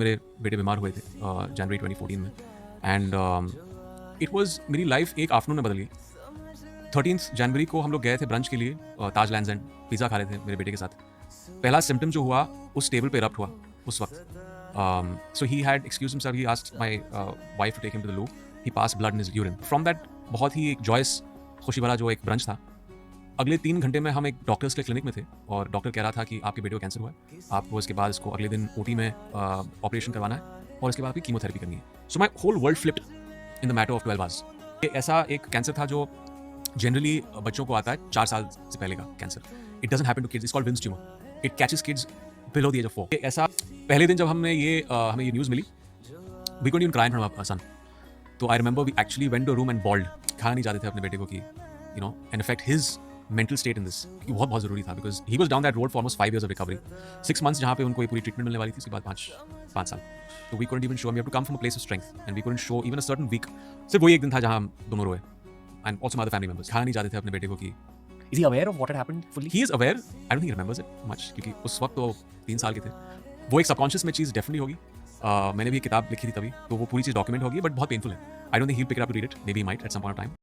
मेरे बेटे बीमार हुए थे जनवरी 2014 में एंड इट वाज मेरी लाइफ एक आफ्टरनून में बदल गई। 13 जनवरी को हम लोग गए थे ब्रंच के लिए ताज लैंड्स एंड पिज़्ज़ा खा रहे थे मेरे बेटे के साथ। पहला सिम्टम जो हुआ उस टेबल पे इरप्ट हुआ उस वक्त। So he had excuse himself, he asked my wife to take him to the loo, he pass blood in his urine. From that बहुत ही एक जॉयस खुशी भरा जो एक ब्रंच था। अगले 3 घंटे में हम एक डॉक्टर्स के क्लिनिक में थे और डॉक्टर कह रहा था कि आपके बेटे को कैंसर हुआ है, आपको इसके बाद इसको अगले दिन ओटी में ऑपरेशन करवाना है और इसके बाद आपकी कीमोथेरेपी करनी है। So my whole world flipped in the matter of 12 hours. ये ऐसा एक कैंसर था जो जनरली बच्चों को आता है 4 साल से पहले का cancer. It doesn't happen to kids, it's called Wilms tumour, it catches kids below the age of 4। ऐसा पहले दिन जब हमें ये न्यूज़ मिली, we couldn't even cry in front of our son. तो I remember we actually went to a room and bawled. खाना नहीं चाहते थे अपने बेटे को कि you know and affect his mental state in this, कि बहुत बहुत ज़रूरी था because he was down that road for almost 5 years of recovery. 6 months जहाँ पे उनको ये पूरी ट्रीटमेंट मिलने वाली थी, उसके बाद 5 साल। तो we couldn't even show, we have to come from a place of strength and we couldn't show even a certain week. सिर्फ वही एक दिन था जहाँ हम दोनों रोए and also my other family members. खाना नहीं चाहते थे अपने बेटे को कि Is he aware of what had happened fully? He is aware, I don't think he remembers it much क्योंकि उस वक्त तो 3 साल के थे। वो एक सबकॉन्शियस में चीज़ डेफिनेटली होगी। मैंने भी एक किताब लिखी थी तभी, तो वो पूरी चीज़ डॉक्यूमेंट होगी बट बहुत पेनफुल है। I don't think he will pick it up to read it, maybe he might at some point of time.